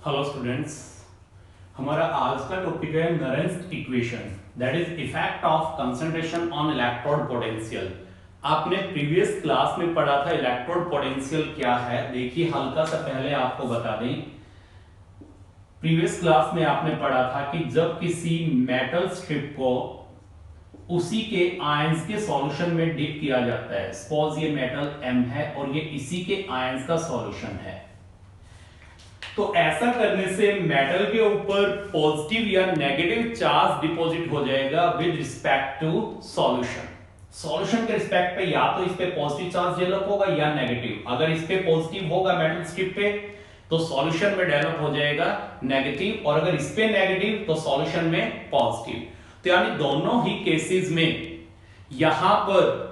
Hello students, हमारा आज का टॉपिक है Nernst equation, that is effect of concentration on electrode potential. आपने प्रीवियस क्लास में पढ़ा था इलेक्ट्रोड पोटेंशियल क्या है। देखिए, हल्का सा पहले आपको बता दें, प्रीवियस क्लास में आपने पढ़ा था कि जब किसी मेटल स्ट्रिप को उसी के आयंस के सॉल्यूशन में डिप किया जाता है, सपोज ये मेटल M है और ये इसी के आयंस का सॉल्यूशन है, तो ऐसा करने से मेटल के ऊपर पॉजिटिव या नेगेटिव चार्ज डिपॉजिट हो जाएगा with respect to solution. Solution के रिस्पेक्ट पे या तो इस पे पॉजिटिव चार्ज डेवलप होगा या नेगेटिव। अगर इस पे पॉजिटिव होगा मेटल स्ट्रिप पे तो सॉल्यूशन में डेवलप हो जाएगा नेगेटिव, और अगर इस पे नेगेटिव तो सॉल्यूशन में पॉजिटिव। तो यानी दोनों ही केसेस में यहां पर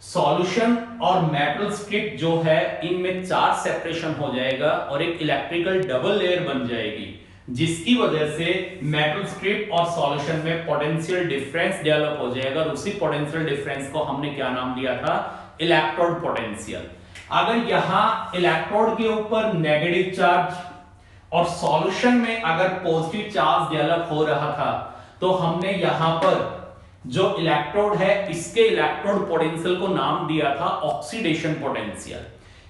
सॉल्यूशन और मेटल स्ट्रिप जो है इनमें चार्ज सेपरेशन हो जाएगा और एक इलेक्ट्रिकल डबल लेयर बन जाएगी, जिसकी वजह से मेटल स्ट्रिप और सॉल्यूशन में पोटेंशियल डिफरेंस डेवलप हो जाएगा, और उसी पोटेंशियल डिफरेंस को हमने क्या नाम दिया था, इलेक्ट्रोड पोटेंशियल। अगर यहां इलेक्ट्रोड के ऊपर नेगेटिव चार्ज और सॉल्यूशन में अगर पॉजिटिव चार्ज डेवलप हो रहा था तो हमने यहां पर जो इलेक्ट्रोड है इसके इलेक्ट्रोड पोटेंशियल को नाम दिया था ऑक्सीडेशन पोटेंशियल।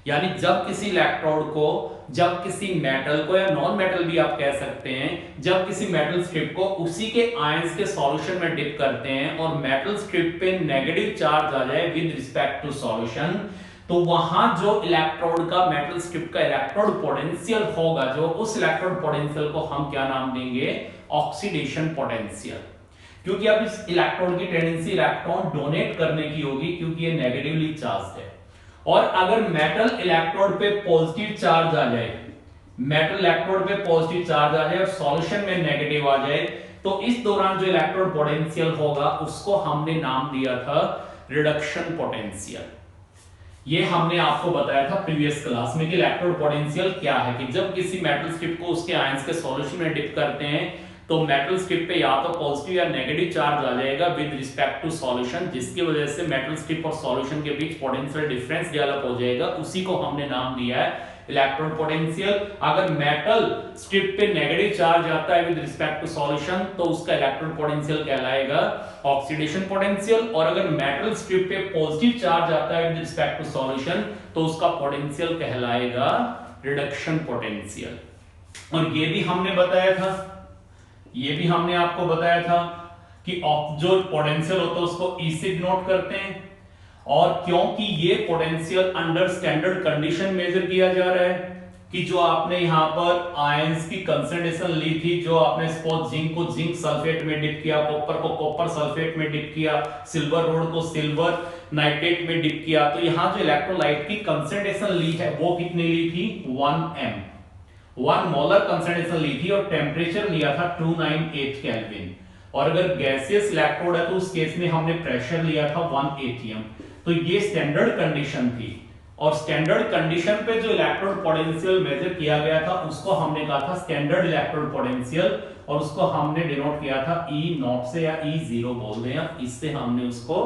यानी जब किसी इलेक्ट्रोड को, जब किसी मेटल को या नॉन मेटल भी आप कह सकते हैं, जब किसी मेटल स्ट्रिप को उसी के आयंस के सॉल्यूशन में डिप करते हैं और मेटल स्ट्रिप पे नेगेटिव चार्ज आ जाए विद रिस्पेक्ट टू सॉल्यूशन, तो वहां जो इलेक्ट्रोड का, मेटल स्ट्रिप का इलेक्ट्रोड पोटेंशियल होगा, जो उस इलेक्ट्रोड पोटेंशियल को हम क्या नाम देंगे, ऑक्सीडेशन पोटेंशियल। क्योंकि अब इस इलेक्ट्रॉन की टेंडेंसी इलेक्ट्रॉन डोनेट करने की होगी, क्योंकि ये नेगेटिवली चार्ज है। और अगर मेटल इलेक्ट्रोड पे पॉजिटिव चार्ज आ जाए, मेटल इलेक्ट्रोड पे पॉजिटिव चार्ज आ जाए और सॉल्यूशन में नेगेटिव आ जाए, तो इस दौरान जो इलेक्ट्रोड पोटेंशियल होगा उसको हमने नाम दिया था रिडक्शन पोटेंशियल। ये हमने आपको बताया था प्रीवियस क्लास में कि इलेक्ट्रोड पोटेंशियल क्या है, कि जब किसी मेटल स्ट्रिप को उसके आयंस के सॉल्यूशन में डिप करते हैं तो मेटल स्ट्रिप पे या तो पॉजिटिव या नेगेटिव चार्ज आ जाएगा विद रिस्पेक्ट टू सॉल्यूशन, जिसकी वजह से मेटल स्ट्रिप और सॉल्यूशन के बीच पोटेंशियल डिफरेंस डेवलप हो जाएगा। उसी को हमने नाम दिया है इलेक्ट्रोड पोटेंशियल। अगर मेटल स्ट्रिप पे नेगेटिव चार्ज आता है विद रिस्पेक्ट टू सॉल्यूशन तो उसका इलेक्ट्रोड पोटेंशियल कहलाएगा ऑक्सीडेशन पोटेंशियल, और अगर मेटल स्ट्रिप पे पॉजिटिव चार्ज आता है विद रिस्पेक्ट टू सॉल्यूशन तो उसका पोटेंशियल कहलाएगा रिडक्शन पोटेंशियल। और ये भी हमने बताया था, ये भी हमने आपको बताया था कि जो पोटेंशियल होता है उसको E से डिनोट करते हैं, और क्योंकि ये potential under standard condition measure किया जा रहा है, कि जो आपने यहां पर आयंस की कंसंट्रेशन ली थी, जो आपने सपोज जिंक को जिंक सल्फेट में डिप किया, कॉपर को कॉपर सल्फेट में डिप किया, सिल्वर रोड को सिल्वर नाइट्रेट में डिप किया, तो यहां जो इलेक्ट्रोलाइट की कंसंट्रेशन ली है वो कितनी ली थी, 1 मोलर कंसंट्रेशन ली थी, और टेम्परेचर लिया था 298 केल्विन। और अगर गैसियस इलेक्ट्रोड है तो उस केस में हमने प्रेशर लिया था 1 एटीएम। तो ये स्टैंडर्ड कंडीशन थी, और स्टैंडर्ड कंडीशन पे जो इलेक्ट्रोड पोटेंशियल मेजर किया गया था उसको हमने कहा था स्टैंडर्ड इलेक्ट्रोड पोटेंशियल, और उसको हमने डिनोट किया था E0 से, या E0 बोल दें, या इससे हमने उसको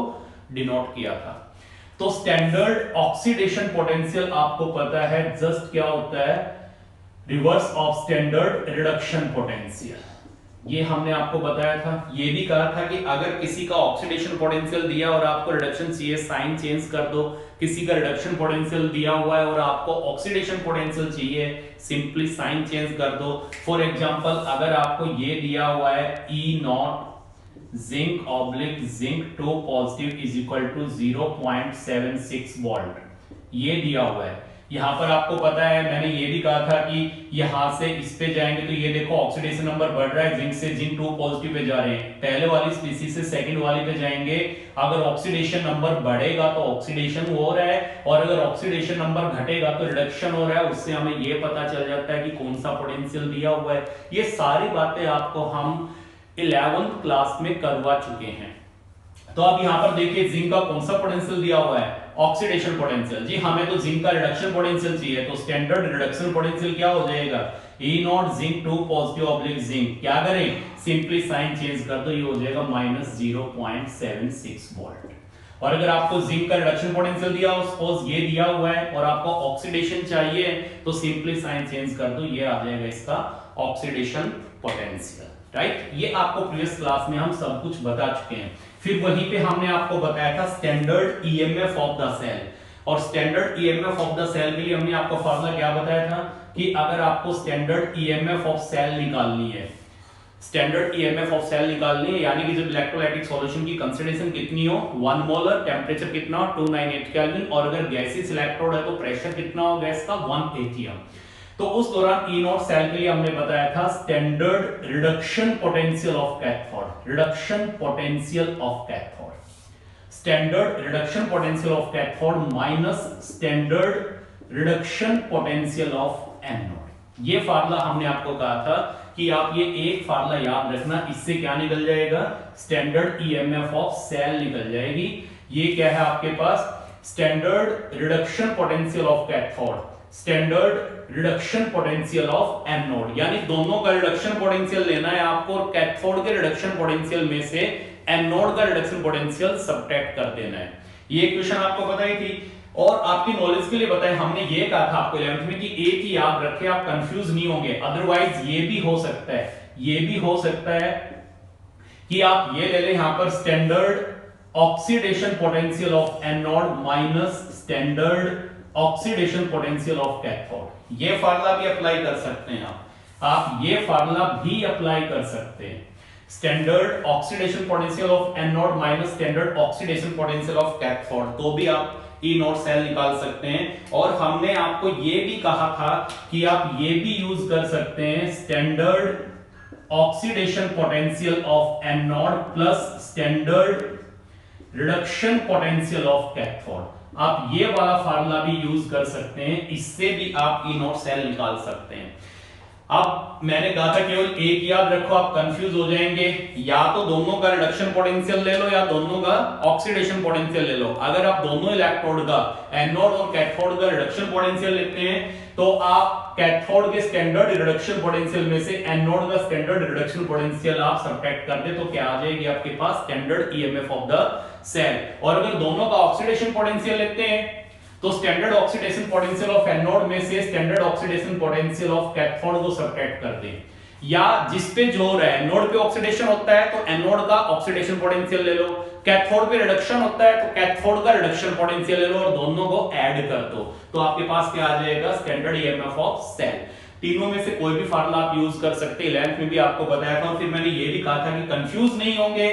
डिनोट किया था। तो स्टैंडर्ड ऑक्सीडेशन पोटेंशियल आपको पता है जस्ट क्या होता है, reverse of standard reduction potential. ये हमने आपको बताया था। ये भी कहा था कि अगर किसी का ऑक्सीडेशन पोटेंशियल दिया और आपको रिडक्शन चाहिए, साइन चेंज कर दो। किसी का रिडक्शन पोटेंशियल दिया हुआ है और आपको ऑक्सीडेशन पोटेंशियल चाहिए, सिंपली साइन चेंज कर दो। फॉर एग्जांपल, अगर आपको ये दिया हुआ है E0 zinc oblique zinc 2 positive is equal to 0.76 volt, ये दिया हुआ है। यहां पर आपको पता है, मैंने ये भी कहा था कि यहां से इस पे जाएंगे तो ये देखो ऑक्सीडेशन नंबर बढ़ रहा है, जिंक से जिंक 2 पॉजिटिव पे जा रहे हैं, पहले वाली स्पीसीज से सेकंड वाली पे जाएंगे। अगर ऑक्सीडेशन नंबर बढ़ेगा तो ऑक्सीडेशन हो रहा है, और अगर ऑक्सीडेशन नंबर घटेगा तो रिडक्शन हो रहा है। उससे हमें ये पता चल जाता है कि कौन सा पोटेंशियल दिया हुआ है। ये सारी बातें आपको हम 11th क्लास में करवा चुके हैं। तो अब यहां पर देखिए जिंक का कौन सा पोटेंशियल दिया हुआ है, ऑक्सीडेशन पोटेंशियल। जी हमें तो जिंक का रिडक्शन पोटेंशियल चाहिए, तो स्टैंडर्ड रिडक्शन पोटेंशियल क्या हो जाएगा, E0 zinc 2 positive oblique zinc, क्या करें, सिंपली साइन चेंज कर दो, ये हो जाएगा -0.76 वोल्ट। और अगर आपको जिंक का रिडक्शन पोटेंशियल दिया हो, सपोज ये दिया हुआ है और आपको ऑक्सीडेशन चाहिए, तो सिंपली साइन चेंज कर दो, ये आ जाएगा इसका ऑक्सीडेशन पोटेंशियल, राइट। ये आपको प्रीवियस क्लास में हम सब कुछ बता चुके हैं। फिर वहीं पे हमने आपको बताया था standard EMF of the cell, और standard EMF of the cell के लिए हमने आपको फार्मूला क्या बताया था कि अगर आपको स्टैंडर्ड ईएमएफ ऑफ सेल निकालनी है, स्टैंडर्ड ईएमएफ ऑफ सेल निकालनी है, यानी कि जब इलेक्ट्रोलाइटिक सॉल्यूशन की कंसंट्रेशन कितनी हो 1 मोलर, टेंपरेचर कितना हो 298 केल्विन, और अगर गैसियस इलेक्ट्रोड है तो प्रेशर कितना हो गैस का 1 atm। तो उस दौरान ई नॉट सेल के लिए हमने बताया था standard reduction potential of cathode, reduction potential of cathode, standard reduction potential of cathode minus standard reduction potential of anode. ये फार्मूला हमने आपको कहा था कि आप ये एक फार्मूला याद रखना, इससे क्या निकल जाएगा, स्टैंडर्ड ईएमएफ ऑफ सेल निकल जाएगी। ये क्या है आपके पास, standard reduction potential of cathode, standard reduction potential of anode, यानी दोनों का रिडक्शन पोटेंशियल लेना है आपको, और कैथोड के रिडक्शन पोटेंशियल में से एनोड का रिडक्शन पोटेंशियल सब्ट्रैक्ट कर देना है। ये इक्वेशन आपको पता ही थी। और आपकी नॉलेज के लिए बताएं, हमने ये कहा था आपको 11th में कि एक ही याद रखे, आप कंफ्यूज नहीं होंगे, अदरवाइज ये भी हो सकता है, ये भी हो सकता है कि आप ये ले लें यहां पर standard oxidation potential of anode minus standard oxidation potential of cathode. ये फार्मूला भी अप्लाई कर सकते हैं आप ये फार्मूला भी अप्लाई कर सकते हैं, standard oxidation potential of anode minus standard oxidation potential of cathode, तो भी आप ई नॉट सेल निकाल सकते हैं। और हमने आपको ये भी कहा था कि आप ये भी यूज कर सकते हैं standard oxidation potential of anode plus standard reduction potential of cathode. आप ये वाला फार्मूला भी यूज कर सकते हैं, इससे भी आप ई नॉट सेल निकाल सकते हैं। अब मैंने कहा था केवल एक याद रखो, आप कंफ्यूज हो जाएंगे, या तो दोनों का रिडक्शन पोटेंशियल ले लो या दोनों का ऑक्सीडेशन पोटेंशियल ले लो। अगर आप दोनों इलेक्ट्रोड का, एनोड और कैथोड का रिडक्शन पोटेंशियल लेते हैं तो आप कैथोड के स्टैंडर्ड रिडक्शन पोटेंशियल में से एनोड का स्टैंडर्ड रिडक्शन पोटेंशियल आप सब्ट्रैक्ट कर दे, तो क्या आ जाएगी आपके पास, standard EMF of the cell. और अगर दोनों का ऑक्सीडेशन पोटेंशियल लेते हैं तो standard oxidation potential of anode में से standard oxidation potential of cathode को सब्ट्रैक्ट कर दें, या जिस पे जोर है, एनोड पे ऑक्सीडेशन होता है तो एनोड का ऑक्सीडेशन पोटेंशियल ले लो, कैथोड पे रिडक्शन होता है तो कैथोड का रिडक्शन पोटेंशियल ले लो और दोनों को ऐड कर दो, तो आपके पास क्या आ जाएगा, स्टैंडर्ड ईएमएफ ऑफ सेल। तीनों में से कोई भी फार्मूला आप यूज कर सकते हैं, 11th में भी आपको बताया था। और फिर मैंने ये भी कहा था कि कंफ्यूज नहीं होंगे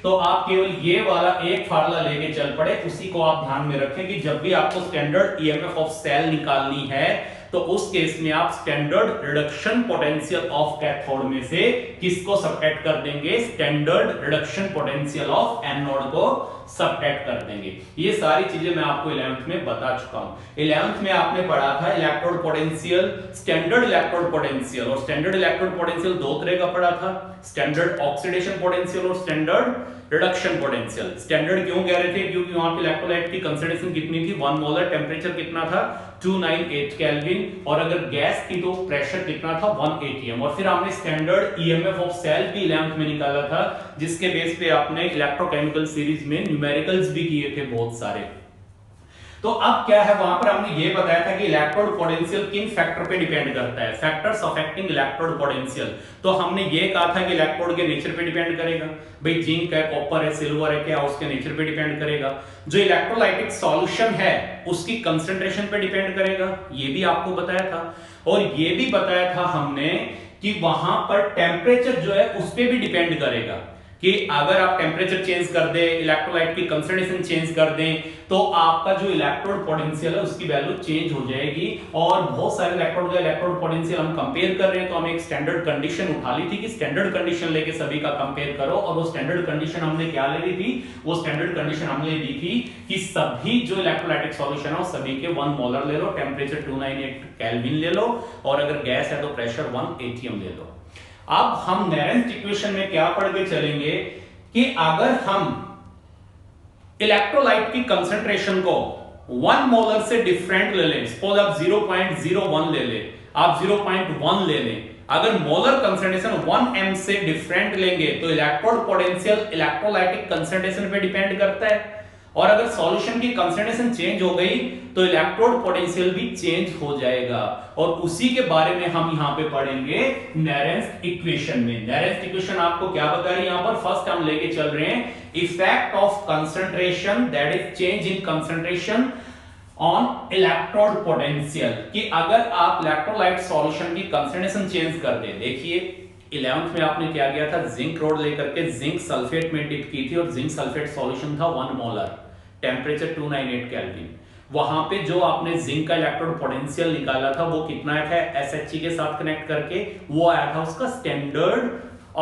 तो आप केवल ये वाला एक फार्मूला लेके चल पड़े, उसी को आप ध्यान में रखें कि जब भी आपको स्टैंडर्ड ईएमएफ ऑफ सेल निकालनी है तो उस केस में आप standard reduction potential of cathode में से किसको सब्ट्रैक्ट कर देंगे, standard reduction potential of anode को सब्ट्रैक्ट कर देंगे। ये सारी चीजें मैं आपको 11th में बता चुका हूं। 11th में आपने पढ़ा था electrode potential, standard electrode potential, और स्टैंडर्ड इलेक्ट्रोड पोटेंशियल दो तरह का पढ़ा था, स्टैंडर्ड ऑक्सीडेशन पोटेंशियल और स्टैंडर्ड रिडक्शन पोटेंशियल। स्टैंडर्ड क्यों कह रहे थे, क्योंकि वहां पे इलेक्ट्रोलाइट की कंसंट्रेशन कितनी थी, 1 मोलर, टेंपरेचर कितना था 298 केल्विन, और अगर गैस की तो प्रेशर कितना था 1 atm। और फिर हमने स्टैंडर्ड ईएमएफ ऑफ सेल भी 11th में निकाला था, जिसके बेस पे आपने इलेक्ट्रोकेमिकल सीरीज में न्यूमेरिकल्स भी किए थे बहुत सारे। तो अब क्या है, वहां पर हमने ये बताया था कि इलेक्ट्रोड पोटेंशियल किन फैक्टर पे डिपेंड करता है, फैक्टर्स अफेक्टिंग इलेक्ट्रोड पोटेंशियल। तो हमने ये कहा था कि इलेक्ट्रोड के नेचर पे डिपेंड करेगा, भाई जिंक है, कॉपर है, सिल्वर है, क्या उसके नेचर पे डिपेंड करेगा। जो इलेक्ट्रोलाइटिक सॉल्यूशन है उसकी कंसंट्रेशन पे डिपेंड करेगा, ये भी आपको बताया था। और ये भी बताया था हमने कि वहां पर टेम्परेचर जो है उस पर भी डिपेंड करेगा, कि अगर आप टेम्परेचर चेंज कर दें, इलेक्ट्रोलाइट की कंसंट्रेशन चेंज कर दें, तो आपका जो इलेक्ट्रोड पोटेंशियल है उसकी वैल्यू चेंज हो जाएगी। और बहुत सारे इलेक्ट्रोड का इलेक्ट्रोड पोटेंशियल हम कंपेयर कर रहे हैं, तो हम एक स्टैंडर्ड कंडीशन उठा ली थी कि स्टैंडर्ड कंडीशन लेके सभी का कंपेयर करो। और वो स्टैंडर्ड कंडीशन हमने क्या ले ली थी, वो स्टैंडर्ड कंडीशन हमने दी थी कि सभी जो इलेक्ट्रोलाइटिक सॉल्यूशन है सभी के 1 मोलर ले लो, टेम्परेचर 298 केल्विन ले लो, और अगर गैस है तो प्रेशर 1 atm ले लो। अब हम नेरेंस इक्वेशन में क्या पढ़ के चलेंगे कि अगर हम इलेक्ट्रोलाइट की कंसंट्रेशन को 1 मोलर से डिफरेंट ले लें, सपोज आप 0.01 ले लें, आप 0.1 ले लें, अगर मोलर कंसंट्रेशन 1 m से डिफरेंट लेंगे तो इलेक्ट्रोड पोटेंशियल इलेक्ट्रोलाइटिक कंसंट्रेशन पे डिपेंड करता है। और अगर सॉल्यूशन की कंसंट्रेशन चेंज हो गई तो इलेक्ट्रोड पोटेंशियल भी चेंज हो जाएगा, और उसी के बारे में हम यहां पे पढ़ेंगे नेरेंस इक्वेशन में। नेरेंस इक्वेशन आपको क्या बता रही है यहां पर? फर्स्ट हम लेके चल रहे हैं effect of concentration, that is change in concentration on electrode potential, कि अगर आप इलेक्ट्रोलाइट सॉल्यूशन की कंसंट्रेशन चेंज कर दे। देखिए 11th में आपने क्या किया था, जिंक रोड लेकर के जिंक सल्फेट में डिप की थी, और जिंक सल्फेट सॉल्यूशन था 1 मोलर, टेम्परेचर 298 केल्विन। वहां पे जो आपने जिंक का इलेक्ट्रोड पोटेंशियल निकाला था वो कितना आया था, SHE के साथ कनेक्ट करके, वो आया था उसका स्टैंडर्ड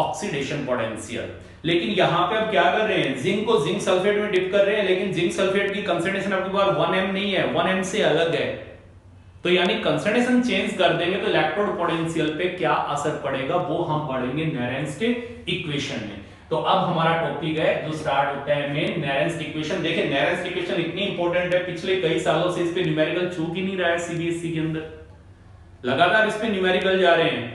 ऑक्सीडेशन पोटेंशियल। लेकिन यहां पे अब क्या कर रहे हैं, जिंक को जिंक सल्फेट में डिप कर रहे हैं, लेकिन जिंक सल्फेट की कंसंट्रेशन आपके पास 1m नहीं है, 1m से अलग है। तो यानी कंसंट्रेशन चेंज कर देंगे तो इलेक्ट्रोड पोटेंशियल पे क्या असर पड़ेगा वो हम पढ़ेंगे नेरेंस इक्वेशन में। तो अब हमारा टॉपिक है जो स्टार्ट होता है में नेरेंस इक्वेशन। देखिए नेरेंस इक्वेशन इतनी इंपॉर्टेंट है, पिछले कई सालों से इस पे न्यूमेरिकल चूक ही नहीं रहा है सीबीएसई के अंदर, लगातार इस पे न्यूमेरिकल जा रहे हैं,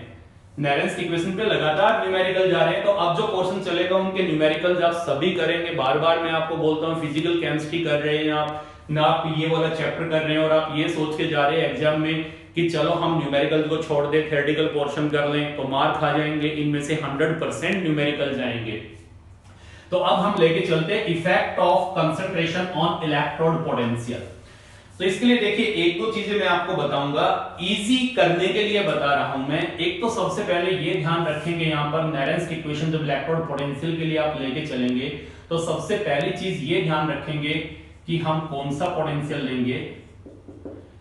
नेरेंस इक्वेशन पे लगातार न्यूमेरिकल जा रहे हैं। तो अब जो पोर्शन चलेगा उनके न्यूमेरिकल्स आप सभी करेंगे। बार बार मैं आपको बोलता हूं फिजिकल केमिस्ट्री कर रहे हैं आप ना, आप ये वाला चैप्टर कर रहे हैं और आप ये सोच के जा रहे हैं एग्जाम में कि चलो हम न्यूमेरिकल को छोड़ दे, थ्योरेटिकल पोर्शन कर लें, तो मार्क खा जाएंगे। इनमें से 100% न्यूमेरिकल जाएंगे। तो अब हम लेके चलते हैं effect of concentration on electrode potential. तो इसके लिए देखिए एक दो चीजें मैं आपको बताऊंगा, इजी करने के लिए बता रहा हूं मैं। एक तो सबसे पहले ये ध्यान रखेंगे यहां पर नेरेंस इक्वेशन जब इलेक्ट्रोड पोटेंशियल के लिए आप लेके चलेंगे तो सबसे पहली चीज ये ध्यान रखेंगे कि हम कौन सा पोटेंशियल लेंगे,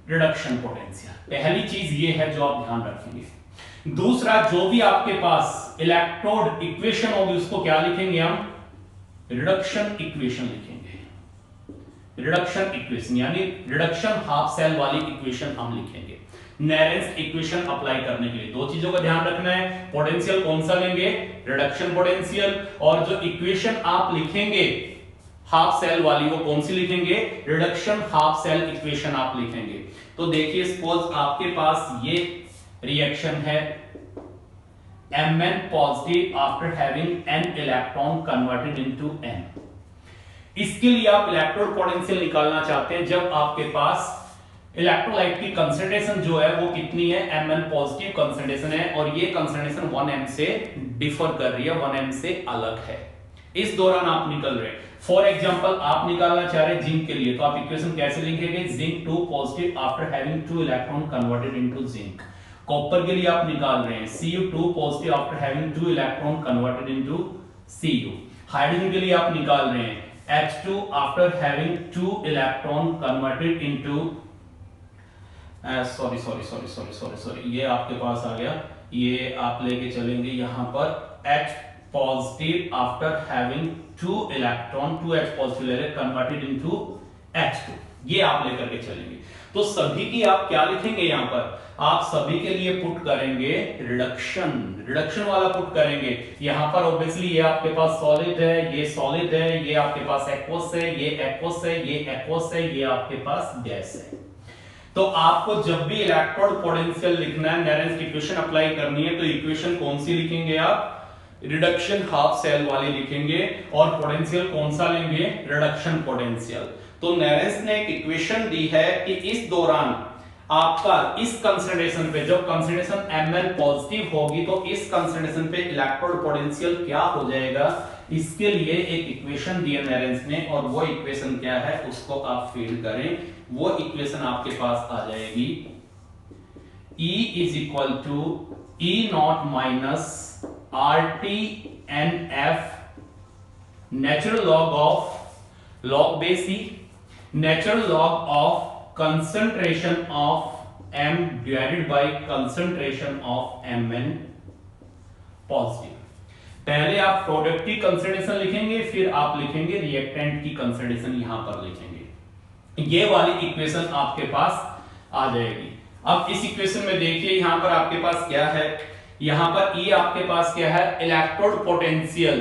रिडक्शन पोटेंशियल। पहली चीज ये है जो आप ध्यान रखेंगे। दूसरा, जो भी आपके पास इलेक्ट्रोड इक्वेशन होगी उसको क्या लिखेंगे हम, रिडक्शन इक्वेशन लिखेंगे। रिडक्शन इक्वेशन यानी रिडक्शन हाफ सेल वाली इक्वेशन हम लिखेंगे नेरेंस इक्वेशन अप्लाई करने के लिए। दो चीजों का ध्यान रखना है, पोटेंशियल कौन सा लेंगे, रिडक्शन पोटेंशियल, और जो इक्वेशन आप लिखेंगे हाफ सेल वाली वो कौन सी लिखेंगे, रिडक्शन हाफ सेल इक्वेशन आप लिखेंगे। तो देखिए सपोज आपके पास ये रिएक्शन है Mn positive after having n electron converted into n। इसके लिए आप इलेक्ट्रोड पोटेंशियल निकालना चाहते हैं जब आपके पास इलेक्ट्रोलाइट की कंसंट्रेशन जो है वो कितनी है, Mn पॉजिटिव कंसंट्रेशन है, और ये कंसंट्रेशन 1m से डिफर कर रही है, 1m से अलग है। इस दौरान आप निकल रहे हैं, फॉर एग्जांपल आप निकालना चाह रहे हैं जिंक के लिए, तो आप इक्वेशन कैसे लिखेंगे, zinc 2 positive after having 2 electron converted into zinc. Copper के लिए आप निकाल रहे हैं Cu2 positive after having 2 electron converted into Cu। Hydrogen के लिए आप निकाल रहे हैं H2 after having 2 electron converted into sorry ये आपके पास आ गया, ये आप लेके चलेंगे यहां पर H positive after having 2 electron 2H positive ले converted into H2, ये आप लेकर के चलेंगे। तो सभी की आप क्या लिखेंगे यहां पर, आप सभी के लिए पुट करेंगे रिडक्शन वाला पुट करेंगे। यहां पर ऑब्वियसली ये आपके पास सॉलिड है, ये सॉलिड है, ये आपके पास एक्वस है, ये एक्वस है, ये एक्वस है, ये आपके पास गैस है। तो आपको जब भी इलेक्ट्रोड पोटेंशियल लिखना है, नेरेंस इक्वेशन अप्लाई करनी है, तो इक्वेशन कौन सी लिखेंगे आप, रिडक्शन हाफ सेल वाली लिखेंगे, और पोटेंशियल कौन सा लेंगे, रिडक्शन पोटेंशियल। तो नेरेंस ने एक इक्वेशन दी है कि इस दौरान आपका इस कंसंट्रेशन पे, जब कंसंट्रेशन Mn पॉजिटिव होगी तो इस कंसंट्रेशन पे इलेक्ट्रोड पोटेंशियल क्या हो जाएगा, इसके लिए एक इक्वेशन दी है नेरेंस ने, और वो इक्वेशन क्या है उसको आप फील करें। वो इक्वेशन आपके पास आ जाएगी E is equal to E0 minus RT/F natural log of log base E, natural log of concentration of M divided by concentration of Mn positive। पहले आप प्रोडक्ट की कंसंट्रेशन लिखेंगे, फिर आप लिखेंगे रिएक्टेंट की कंसंट्रेशन, यहां पर लिखेंगे। ये वाली इक्वेशन आपके पास आ जाएगी। अब इस इक्वेशन में देखिए यहां पर आपके पास क्या है, यहां पर E आपके पास क्या है, electrode potential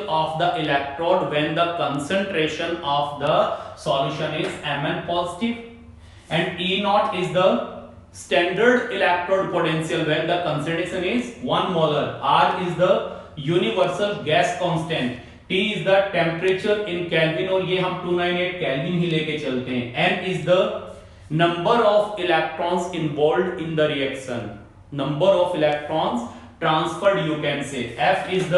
of the electrode when the concentration of the solution is Mn positive, and E0 is the standard electrode potential when the concentration is 1 molar। R is the universal gas constant T is the temperature in kelvin, और ये हम 298 kelvin ही लेके चलते हैं। M is the number of electrons involved in the reaction, number of electrons transferred you can say. F is the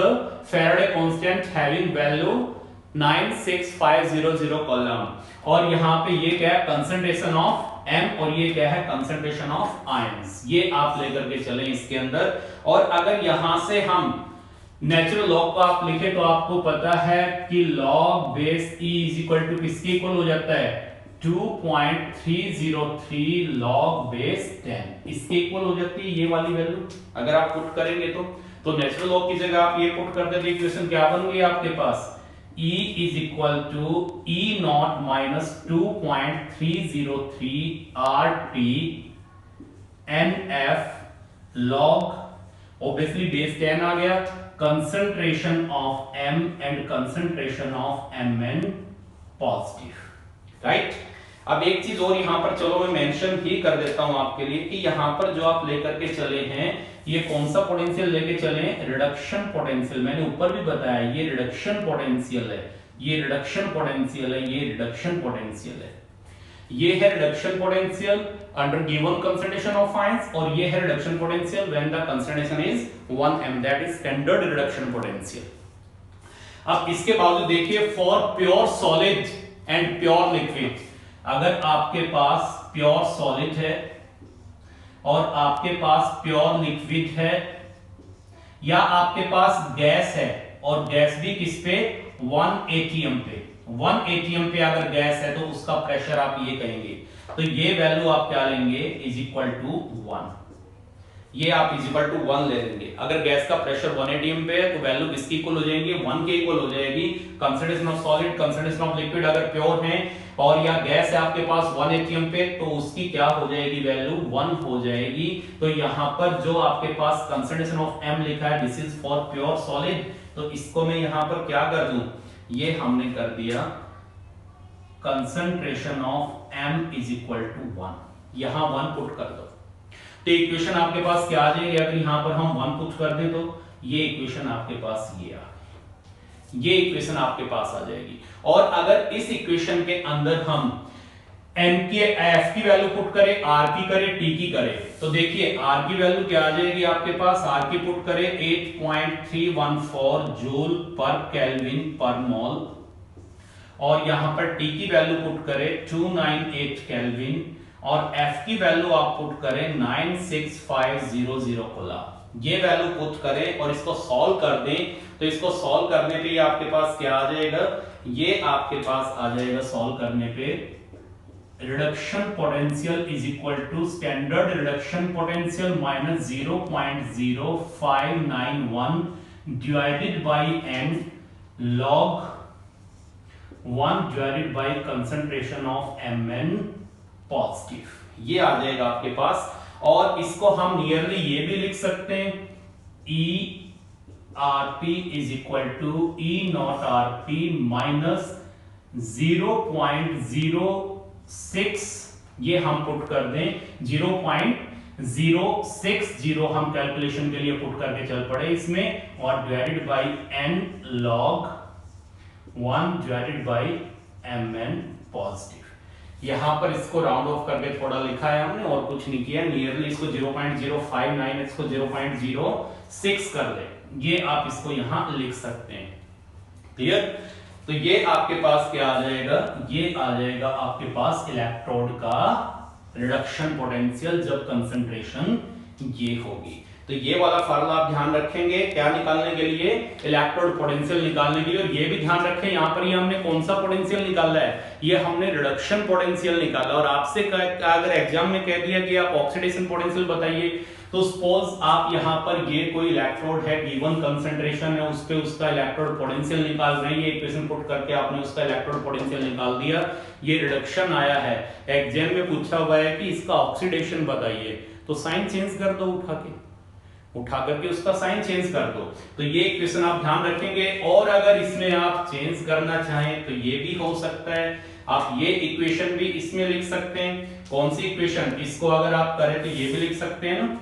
Faraday constant having value 96500 column, और यहाँ पे ये क्या है, कंसंट्रेशन ऑफ M, और ये क्या है, कंसंट्रेशन ऑफ आयंस। ये आप लेकर के चलें इसके अंदर। और अगर यहां से हम नेचुरल लॉग को आप लिखे तो आपको पता है कि log base E is equal to किसके इक्वल हो जाता है, 2.303 लॉग बेस 10, इसके इक्वल हो जाती है ये वाली वैल्यू अगर आप पुट करेंगे तो नेचुरल लॉग की जगह आप ये पुट कर देते, इक्वेशन क्या बन गई आपके पास, E is equal to E naught minus 2.303 RT NF log, obviously base 10 आ गया, concentration of M and concentration of Mn positive, right? अब एक चीज और यहां पर चलो मैं मेंशन ही कर देता हूं आपके लिए कि यहां पर जो आप लेकर के चले हैं ये कौन सा पोटेंशियल लेके चले, रिडक्शन पोटेंशियल। मैंने ऊपर भी बताया ये रिडक्शन पोटेंशियल है, ये रिडक्शन पोटेंशियल है, ये रिडक्शन पोटेंशियल है, ये है reduction potential under given concentration of ions, और ये है reduction potential when the concentration is 1 m, that is standard reduction potential. अब इसके बावजूद देखिए for pure solid and pure liquid, अगर आपके पास प्योर सॉलिड है और आपके पास प्योर लिक्विड है, या आपके पास गैस है और गैस भी किस पे, 1 atm पे, 1 atm पे अगर गैस है तो उसका प्रेशर आप ये कहेंगे, तो ये वैल्यू आप क्या लेंगे, इज इक्वल टू 1, ये आप इज इक्वल टू 1 ले लेंगे। अगर गैस का प्रेशर 1 atm पे है तो वैल्यू किसकी इक्वल हो जाएगी, 1 के इक्वल हो जाएगी। Concentration of solid, concentration of liquid अगर प्योर है और या गैस है आपके पास 1 atm पे, तो उसकी क्या हो जाएगी, वैल्यू 1 हो जाएगी। तो यहां पर जो आपके पास कंसंट्रेशन ऑफ M लिखा है, this is for pure solid, तो इसको मैं यहां पर क्या कर दूं, ये हमने कर दिया concentration of M is equal to 1, यहां 1 पुट कर दो, तो इक्वेशन आपके पास क्या आ जाएगी, अगर यहां पर हम 1 पुट कर दें तो ये इक्वेशन आपके पास ये आ, ये इक्वेशन आपके पास आ जाएगी। और अगर इस इक्वेशन के अंदर हम M की F की वैल्यू पुट करें, R की करें, T की करें, तो देखिए R की वैल्यू क्या आ जाएगी आपके पास, R की पुट करें 8.314 जूल पर केल्विन पर मोल, और यहां पर T की वैल्यू पुट करें 298 केल्विन, और F की वैल्यू आप पुट करें 96500 कूलम। ये वैल्यू पुट करें और इसको सॉल्व कर दें, तो इसको सॉल्व करने पे ये आपके पास क्या आ जाएगा, ये आपके पास आ जाएगा सॉल्व करने पे reduction potential is equal to standard reduction potential minus 0.0591 divided by n log 1 divided by concentration of Mn positive, ये आ जाएगा आपके पास। और इसको हम नियरली ये भी लिख सकते हैं, ERP is equal to E naught RP minus 0.06, ये हम पुट कर दें 0.060 हम कैलकुलेशन के लिए पुट करके चल पड़े इसमें, और divided by n log 1 divided bye Mn positive. यहां पर इसको राउंड ऑफ करके थोड़ा लिखा है हमने और कुछ नहीं किया, नियरली इसको 0.059 इसको 0.06 कर ले, ये आप इसको यहां लिख सकते हैं, क्लियर। तो ये आपके पास क्या आ जाएगा, ये आ जाएगा आपके पास इलेक्ट्रोड का रिडक्शन पोटेंशियल जब कंसंट्रेशन ये होगी। तो ये वाला फार्मूला आप ध्यान रखेंगे क्या निकालने के लिए, इलेक्ट्रोड पोटेंशियल निकालने के लिए। और ये भी ध्यान रखें यहाँ पर ये हमने कौन सा पोटेंशियल निकाला है, ये हमने रिडक्शन पोटेंशियल निकाला। और आपसे अगर एग्जाम में कह दिया कि आप ऑक्सीडेशन पोटेंशियल बताइए, तो सपोज आप यहाँ पर ये कोई इलेक्ट्रोड है, गिवन कंसंट्रेशन है, उस पे उसका इलेक्ट्रोड पोटेंशियल निकाल रहे हैं, ये इक्वेशन पुट करके आपने उसका इलेक्ट्रोड पोटेंशियल निकाल दिया, ये रिडक्शन आया है, एग्जाम में पूछा हुआ है कि इसका ऑक्सीडेशन बताइए, तो साइन चेंज कर दो, उठा करके उसका साइन चेंज कर दो। तो ये इक्वेशन आप ध्यान रखेंगे। और अगर इसमें आप चेंज करना चाहें तो ये भी हो सकता है, आप ये इक्वेशन भी इसमें लिख सकते हैं। कौन सी इक्वेशन, इसको अगर आप करें तो ये भी लिख सकते हैं ना,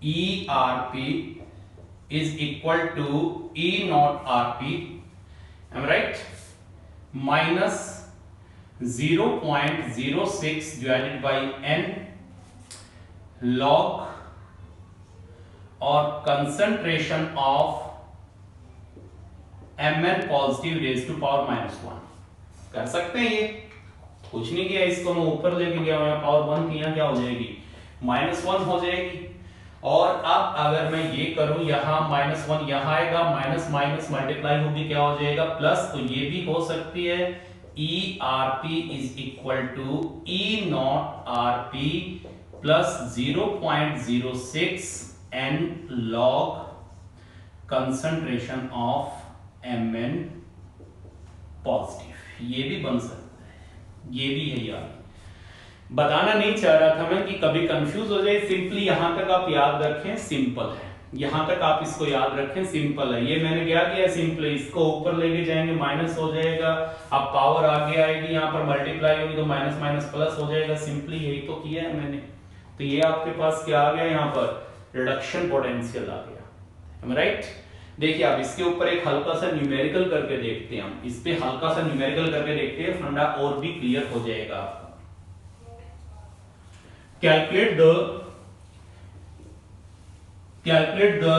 ERP is equal to E naught RP, am I right, minus 0.06 divided by n log और concentration of Mn positive raise to power -1। कर सकते हैं, ये कुछ नहीं किया, इसको मैं ऊपर लेके गया हूं, पावर 1 की क्या हो जाएगी, -1 हो जाएगी। और अब अगर मैं ये करूं, यहां -1 यहां आएगा, माइनस माइनस मल्टीप्लाई होगी, क्या हो जाएगा, प्लस। तो ये भी हो सकती है ERP is equal to E naught RP plus 0.06 n log concentration of Mn positive. ये भी बन सकता है, ये भी है यार। बताना नहीं चाह रहा था मैं कि कभी कंफ्यूज हो जाए, सिंपली यहां तक आप याद रखें, सिंपल है, यहां तक आप इसको याद रखें, सिंपल है। ये मैंने क्या किया, सिंपल इसको ऊपर लेके जाएंगे, माइनस हो जाएगा, अब पावर आगे आएगी, यहां पर मल्टीप्लाई होगी तो माइनस माइनस प्लस हो जाएगा, सिंपली यही तो किया है मैंने। तो ये आपके पास क्या आ गया, यहां पर रिडक्शन पोटेंशियल आ गया, राइट। देखिए आप इसके ऊपर एक हल्का सा न्यूमेरिकल करके देखते हैं, हम इस पे हल्का सा न्यूमेरिकल करके देखते हैं, फंडा और भी क्लियर हो जाएगा आपका। Calculate the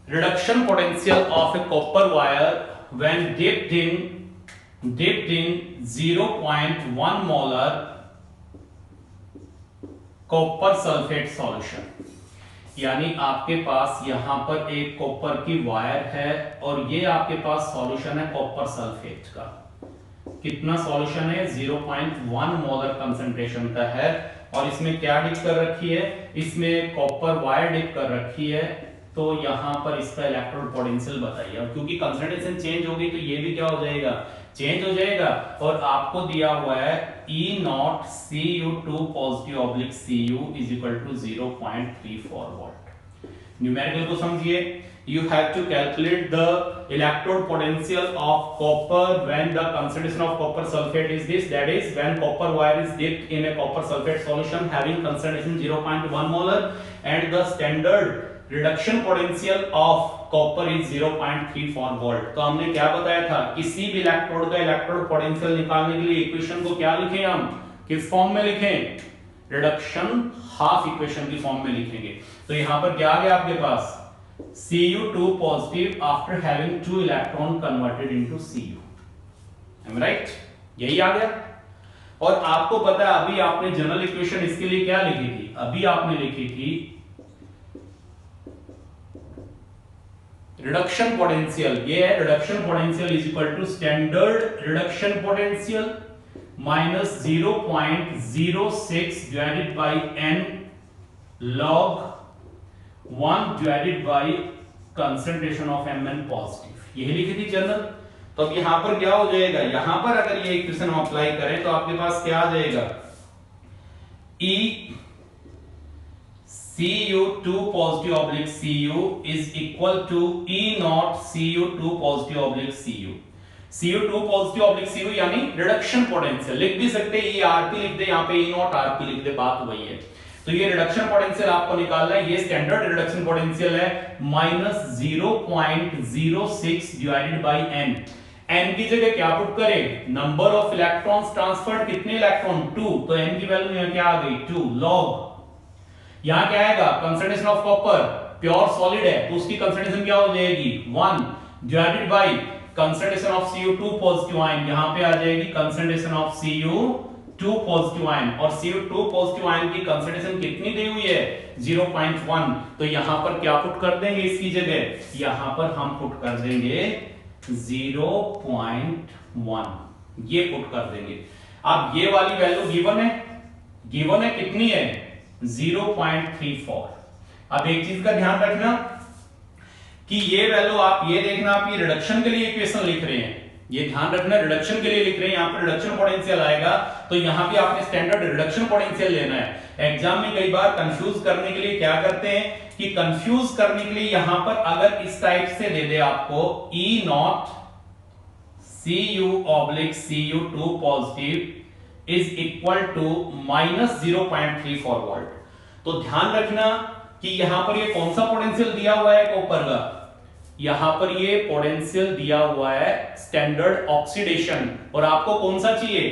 reduction potential of a copper wire when dipped in 0.1 molar copper sulphate solution. यानी आपके पास यहां पर एक कॉपर की वायर है और ये आपके पास सॉल्यूशन है कॉपर सल्फेट का। कितना सॉल्यूशन है, 0.1 मोलर कंसंट्रेशन का है। और इसमें क्या डिप कर रखी है, इसमें कॉपर वायर डिप कर रखी है। तो यहां पर इसका इलेक्ट्रोड पोटेंशियल बताइए। और क्योंकि कंसंट्रेशन चेंज होगी तो ये भी क्या हो जाएगा, चेंज हो जाएगा। और आपको दिया हुआ है E naught Cu2 positive oblique Cu is equal to 0.34 volt. Numerical को समझिए। You have to calculate the electrode potential of copper when the concentration of copper sulfate is this, that is when copper wire is dipped in a copper sulfate solution having concentration 0.1 molar and the standard reduction potential of copper is 0.34 volt। तो हमने क्या बताया था, किसी भी electrode का electrode potential निकालने के लिए इक्वेशन को क्या लिखें, हम किस फॉर्म में लिखें, रिडक्शन हाफ इक्वेशन की फॉर्म में लिखेंगे। तो यहां पर क्या आ गया आपके पास, Cu2 positive after having 2 electron converted into Cu, am I right? यही आ गया। और आपको पता है अभी आपने जनरल इक्वेशन इसके लिए क्या लिखी थी, अभी आपने लिखी थी रिडक्शन पोटेंशियल। ये है reduction potential is equal to standard reduction potential minus 0.06 divided by n log 1 divided by concentration of Mn positive, यही लिखी थी जनरल। तो अब यहां पर क्या हो जाएगा, यहां पर अगर ये इक्वेशन हम अप्लाई करें तो आपके पास क्या आ जाएगा, E Cu2 positive oblique Cu is equal to E naught Cu2 positive oblique Cu। Cu2 positive oblique Cu यानी रिडक्शन पोटेंशियल लिख भी सकते हैं, ERP लिख दे, यहां पे E naught RP लिख दे, बात वही है। तो ये रिडक्शन पोटेंशियल आपको निकालना है, ये स्टैंडर्ड रिडक्शन पोटेंशियल है minus 0.06 divided by n। n की जगह क्या पुट करें, नंबर ऑफ इलेक्ट्रॉन्स ट्रांसफर्ड, कितने इलेक्ट्रॉन, 2। तो n की वैल्यू यहां क्या आ गई, 2 लॉग। यहां क्या आएगा, concentration of copper, pure solid है तो उसकी कंसंट्रेशन क्या हो जाएगी, 1 divided by concentration of Cu2 positive ion, यहां पे आ जाएगी concentration of Cu2 positive ion. और Cu2 पॉजिटिव आयन की कंसंट्रेशन कितनी दी हुई है, 0.1। तो यहां पर क्या पुट कर देंगे इसकी जगह, यहां पर हम पुट कर देंगे 0.1, ये पुट कर देंगे। अब ये वाली वैल्यू गिवन है कितनी है, 0.34। अब एक चीज का ध्यान रखना कि ये वैल्यू आप ये देखना, आप ये रिडक्शन के लिए इक्वेशन लिख रहे हैं, ये ध्यान रखना रिडक्शन के लिए लिख रहे हैं, यहां पर रिडक्शन पोटेंशियल आएगा तो यहां भी आपने स्टैंडर्ड रिडक्शन पोटेंशियल लेना है। एग्जाम में कई बार कंफ्यूज करने के लिए क्या करते हैं कि कंफ्यूज करने के लिए यहां पर अगर इस टाइप से दे दे आपको E naught Cu oblique Cu2 positive is equal to minus 0.34 volt. तो ध्यान रखना कि यहां पर ये कौन सा पोटेंशियल दिया हुआ है कॉपर का, यहां पर ये पोटेंशियल दिया हुआ है स्टैंडर्ड ऑक्सीडेशन, और आपको कौन सा चाहिए,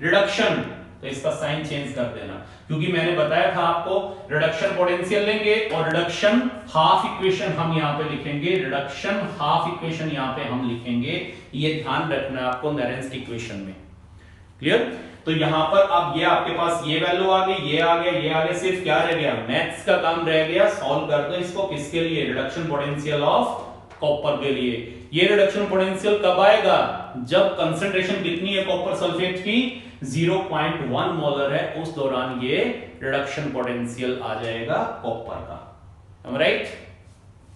रिडक्शन, तो इसका साइन चेंज कर देना, क्योंकि मैंने बताया था आपको रिडक्शन पोटेंशियल लेंगे और रिडक्शन हाफ इक्वेशन हम यहां पे लिखेंगे, रिडक्शन हाफ इक्वेशन यहां पे हम लिखेंगे, ये ध्यान रखना है आपको नेरेंस इक्वेशन में। क्लियर? तो यहां पर अब ये आपके पास ये वैल्यू आ गई, ये आ गया, ये आ गया, सिर्फ क्या रह गया, मैथ्स का काम रह गया, सॉल्व कर दो इसको, किसके लिए, रिडक्शन पोटेंशियल ऑफ कॉपर के लिए। ये रिडक्शन पोटेंशियल कब आएगा, जब कंसंट्रेशन कितनी है कॉपर सल्फेट की, 0.1 मोलर है, उस दौरान ये रिडक्शन पोटेंशियल आ जाएगा कॉपर का। राइट?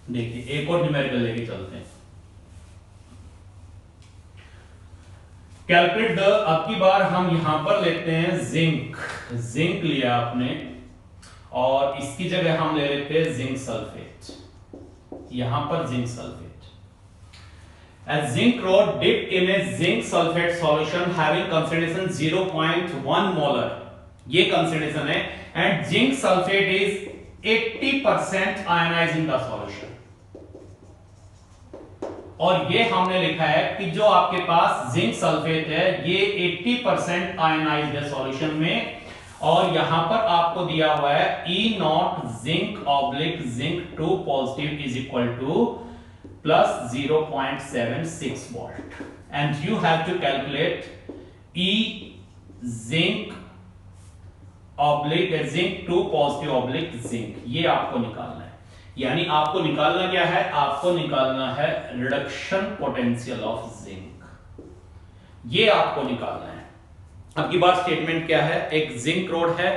देखिए एक और न्यूमेरिकल लेके चलते हैं। कैलकुलेट द, अब की बार हम यहां पर लेते हैं जिंक, जिंक लिया आपने और इसकी जगह हम ले लेते हैं जिंक सल्फेट, यहां पर zinc sulphate. A zinc rod dipped in a zinc sulfate solution having concentration 0.1 molar, ये concentration है, and zinc sulfate is 80% ionized in the solution। और ये हमने लिखा है कि जो आपके पास जिंक सल्फेट है ये 80% आयनाइज्ड है सॉल्यूशन में, और यहां पर आपको दिया हुआ है E0 zinc oblique zinc 2 positive is equal to plus 0.76 volt, and you have to calculate E zinc oblique zinc 2 positive oblique zinc, ये आपको निकालना है। यानी आपको निकालना क्या है, आपको निकालना है रिडक्शन पोटेंशियल ऑफ जिंक, ये आपको निकालना है। अब की बार स्टेटमेंट क्या है, एक जिंक रोड है,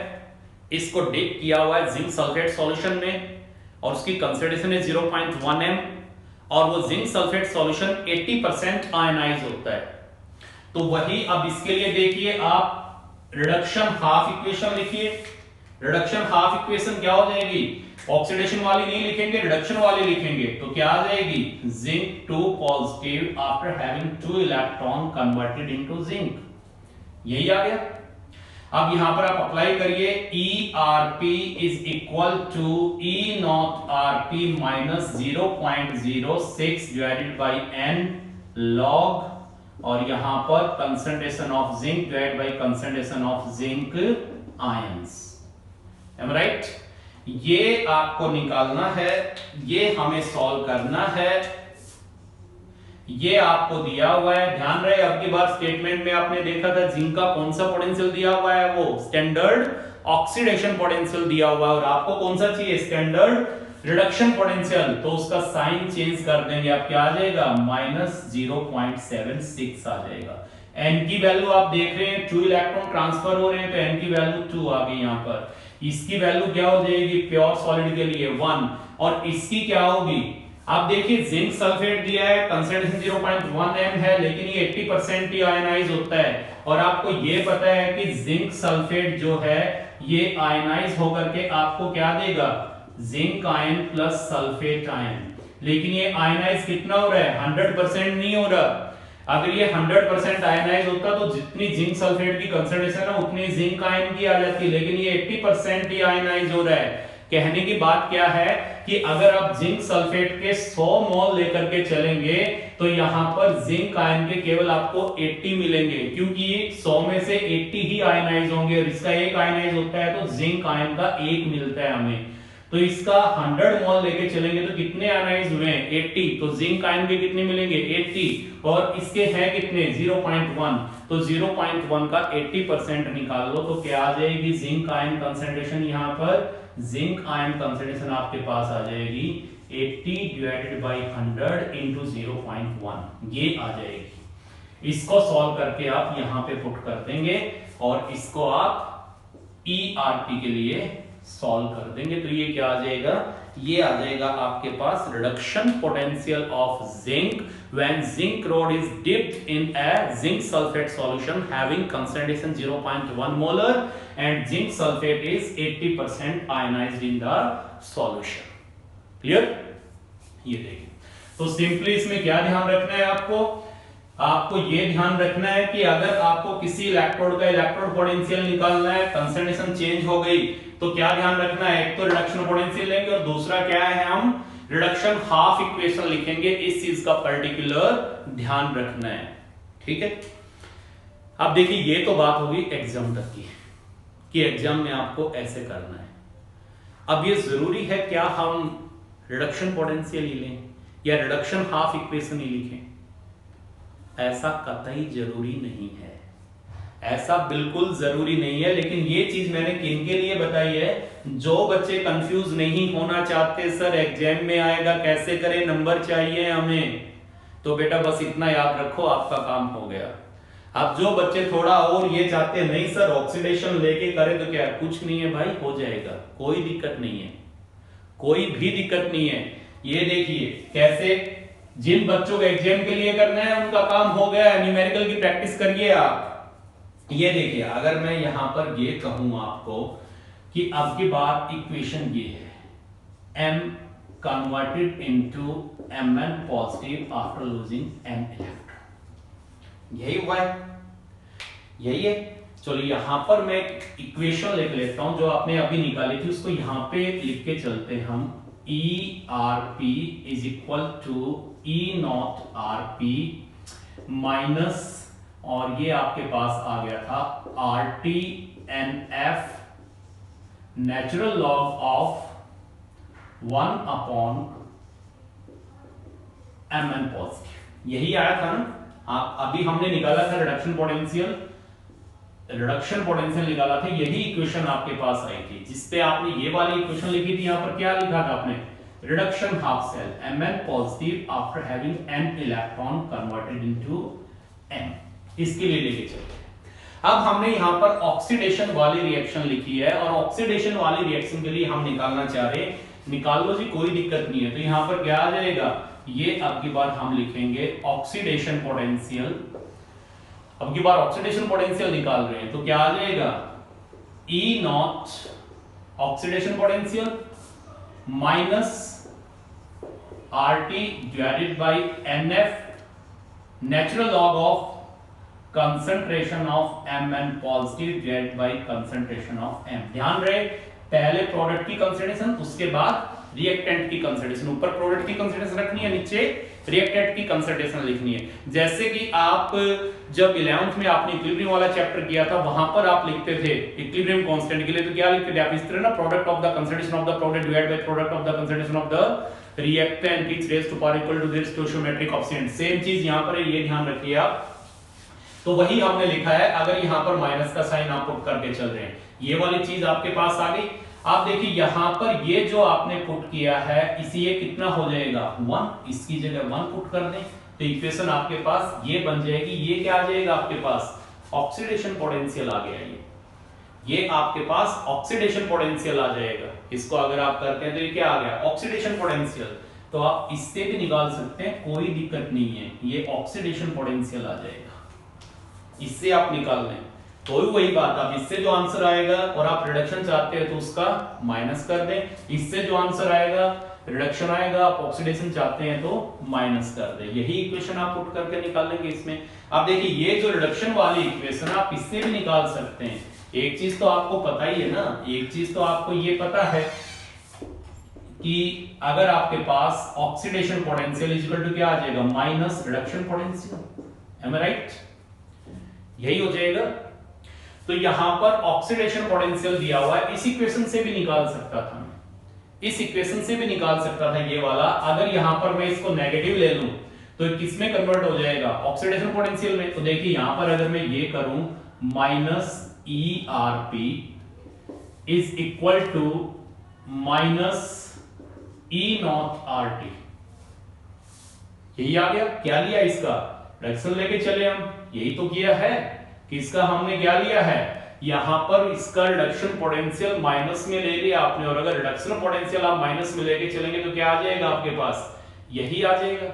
इसको डिप किया हुआ है जिंक सल्फेट सॉल्यूशन में और उसकी कंसंट्रेशन है 0.1 m, और वो जिंक सल्फेट सॉल्यूशन 80% आयनाइज होता है। तो वही अब इसके लिए देखिए आप रिडक्शन हाफ इक्वेशन लिखिए। रिडक्शन हाफ इक्वेशन क्या हो जाएगी, ऑक्सीडेशन वाली नहीं लिखेंगे, रिडक्शन वाली लिखेंगे, तो क्या आ जाएगी, zinc 2 positive after having 2 electron converted into zinc, यही आ गया। अब यहां पर आप अप्लाई करिए, ERP is equal to E0 RP minus 0.06 divided by n log, और यहां पर concentration of zinc divided by concentration of zinc ions. Um right? ये आपको निकालना है, ये हमें सॉल्व करना है, ये आपको दिया हुआ है। ध्यान रहे अब की बार स्टेटमेंट में आपने देखा था जिंक का कौन सा पोटेंशियल दिया हुआ है, वो स्टैंडर्ड ऑक्सीडेशन पोटेंशियल दिया हुआ है, और आपको कौन सा चाहिए, स्टैंडर्ड रिडक्शन पोटेंशियल, तो उसका साइन चेंज कर देंगे, आप क्या आ जाएगा, माइनस 0.76 आ जाएगा। n की वैल्यू आप देख रहे हैं 2 इलेक्ट्रॉन ट्रांसफर हो रहे हैं, तो n की वैल्यू 2 आ गई यहां पर। इसकी वैल्यू क्या हो जाएगी प्योर सॉलिड के लिए 1, और इसकी क्या होगी, आप देखिए जिंक सल्फेट दिया है, कंसंट्रेशन 0.1 m है, लेकिन ये 80% ही आयनाइज होता है, और आपको ये पता है कि जिंक सल्फेट जो है ये आयनाइज होकर के आपको क्या देगा, zinc ion plus sulphate ion, लेकिन ये आयनाइज कितना हो रहा है, 100% नहीं हो रहा। अगर ये 100% आयनाइज होता तो जितनी जिंक सल्फेट की कंसंट्रेशन है उतनी जिंक आयन की आ जाती, लेकिन ये 80% ही आयनाइज हो रहा है। कहने की बात क्या है कि अगर आप जिंक सल्फेट के 100 मोल लेकर के चलेंगे तो यहां पर जिंक आयन के केवल आपको 80 मिलेंगे, क्योंकि 100 में से 80 ही आयनाइज होंगे, और इसका एक आयनाइज होता है तो जिंक आयन का एक मिलता है हमें। तो इसका 100 मोल लेके चलेंगे तो कितने आयनाइज हुए हैं, 80, तो जिंक आयन के कितने मिलेंगे, 80, और इसके हैं कितने, 0.1, तो 0.1 का 80% निकाल लो तो क्या आ जाएगी, जिंक आयन कंसंट्रेशन, यहां पर जिंक आयन कंसंट्रेशन आपके पास आ जाएगी 80 डिवाइडेड बाई 100 इंटू 0.1, ये आ जाएगी। इसको सॉल्व करके आप यहां पे पुट कर देंगे और इसको आप ERP के लिए सॉल्व कर देंगे, तो ये क्या आ जाएगा, ये आ जाएगा आपके पास reduction potential of zinc when zinc rod is dipped in a zinc sulphate solution having concentration 0.1 molar and zinc sulphate is 80% ionised in the solution. Clear? ये देखिए, तो सिंपली इसमें क्या ध्यान रखना है आपको, आपको ये ध्यान रखना है कि अगर आपको किसी इलेक्ट्रोड का इलेक्ट्रोड पोटेंशियल निकालना है, कंसंट्रेशन चेंज हो गई, तो क्या ध्यान रखना है, एक तो रिडक्शन पोटेंशियल लेंगे और दूसरा क्या है, हम रिडक्शन हाफ इक्वेशन लिखेंगे। इस चीज का पर्टिकुलर ध्यान रखना है, ठीक है। अब देखिए ये तो बात होगी एग्जाम तक की, कि एग्जाम में आपको ऐसे करना है। अब ये जरूरी है क्या हम रिडक्शन पोटेंशियल ही लें या रिडक्शन हाफ इक्वेशन ही लिखें? ऐसा कतई जरूरी नहीं है, ऐसा बिल्कुल जरूरी नहीं है। लेकिन ये चीज मैंने किनके लिए बताई है, जो बच्चे कंफ्यूज नहीं होना चाहते, सर एग्जाम में आएगा कैसे करें, नंबर चाहिए हमें, तो बेटा बस इतना याद रखो, आपका काम हो गया। अब जो बच्चे थोड़ा और ये चाहते हैं, नहीं सर ऑक्सीडेशन लेके करें तो क्या, कुछ नहीं है भाई, हो जाएगा, कोई दिक्कत नहीं है, कोई भी दिक्कत नहीं है। ये देखिए कैसे, जिन बच्चों को एग्जाम के लिए करना है उनका काम हो गया, न्यूमेरिकल की प्रैक्टिस करिए आप। ये देखिए अगर मैं यहां पर ये कहूं आपको कि अब की बात इक्वेशन ये है, m converted into Mn positive after losing m electron, यही हुआ है, यही है। चलो यहां पर मैं इक्वेशन लिख लेता हूं जो आपने अभी निकाली थी, उसको यहां पे लिख के चलते हैं हम। ERP is equal to E naught RP minus, और ये आपके पास आ गया था RT NF natural log of 1 upon Mn positive, यही आया था ना। अभी हमने निकाला था रिडक्शन पोटेंशियल, रिडक्शन पोटेंशियल निकाला था, यही इक्वेशन आपके पास आई थी, जिसपे आपने ये वाली इक्वेशन लिखी थी। यहां पर क्या लिखा था आपने, reduction half cell Mn positive after having n electron converted into m, इसके लिए लेके चलते हैं। अब हमने यहां पर ऑक्सीडेशन वाली रिएक्शन लिखी है, और ऑक्सीडेशन वाली रिएक्शन के लिए हम निकालना चाह रहे हैं, निकाल लो जी, कोई दिक्कत नहीं है। तो यहां पर क्या आ जाएगा, ये अब की बार हम लिखेंगे ऑक्सीडेशन पोटेंशियल। अब की बार ऑक्सीडेशन पोटेंशियल निकाल रहे हैं तो क्या आ जाएगा, E naught oxidation potential minus RT divided by NF natural log of concentration of Mn positive divided by concentration of M। ध्यान रहे, पहले प्रोडक्ट की कंसंट्रेशन, उसके बाद रिएक्टेंट की कंसंट्रेशन, ऊपर प्रोडक्ट की कंसंट्रेशन रखनी है, नीचे रिएक्टेंट की कंसंट्रेशन लिखनी है। जैसे कि आप जब 11th में आपने इक्विलिब्रियम वाला चैप्टर किया था, वहां पर आप लिखते थे इक्विलिब्रियम कांस्टेंट के लिए तो क्या लिखते थे आप, इस तरह ना, product of the concentration of the product divided by product of the concentration of the reactant is raised to power equal to their stoichiometric coefficient. Same चीज यहां पर है, ये ध्यान रखिए आप। तो वही हमने लिखा है, अगर यहां पर माइनस का साइन आप पुट करके चल रहे हैं, ये वाली चीज आपके पास आ गई। आप देखिए यहां पर ये जो आपने पुट किया है, इसी ये कितना हो जाएगा 1, इसकी जगह 1 पुट कर दें तो इक्वेशन आपके पास ये बन जाएगी। ये क्या आ जाएगा आपके पास, ऑक्सीडेशन पोटेंशियल आ गया, ये आपके पास ऑक्सीडेशन पोटेंशियल आ जाएगा। इसको अगर आप करते हैं तो ये क्या आ गया, ऑक्सीडेशन पोटेंशियल। तो आप इससे भी निकाल सकते हैं, कोई दिक्कत नहीं है, ये ऑक्सीडेशन पोटेंशियल आ जाएगा, इससे आप निकाल लें। तो वही बात, आप इससे जो आंसर आएगा, और आप रिडक्शन चाहते हैं तो उसका माइनस कर दें, इससे जो आंसर आएगा रिडक्शन आएगा, आप ऑक्सीडेशन चाहते हैं तो माइनस कर दें, यही इक्वेशन आप पुट करके निकालेंगे इसमें। अब देखिए ये जो रिडक्शन वाली इक्वेशन आप इससे भी निकाल सकते हैं। एक चीज तो आपको पता ही है ना, एक चीज तो आपको ये पता है कि अगर आपके पास ऑक्सीडेशन पोटेंशियल इक्वल टू क्या आ जाएगा, माइनस रिडक्शन पोटेंशियल, एम आई राइट, यही हो जाएगा। तो यहां पर ऑक्सीडेशन पोटेंशियल दिया हुआ है, इस इक्वेशन से भी निकाल सकता था, इस इक्वेशन से भी निकाल सकता था ये वाला। अगर यहां पर मैं इसको नेगेटिव ले लूं तो किस में कन्वर्ट हो जाएगा, ऑक्सीडेशन पोटेंशियल में। तो देखिए यहां पर अगर मैं ये करूं, minus ERP is equal to minus E naught RT, यही आ गया। क्या लिया इसका, रिडक्शन लेके चले हम, यही तो किया है कि इसका हमने क्या लिया है, यहां पर इसका रिडक्शन पोटेंशियल माइनस में ले लिया आपने, और अगर रिडक्शन पोटेंशियल आप माइनस में लेके चलेंगे तो क्या आ जाएगा आपके पास, यही आ जाएगा,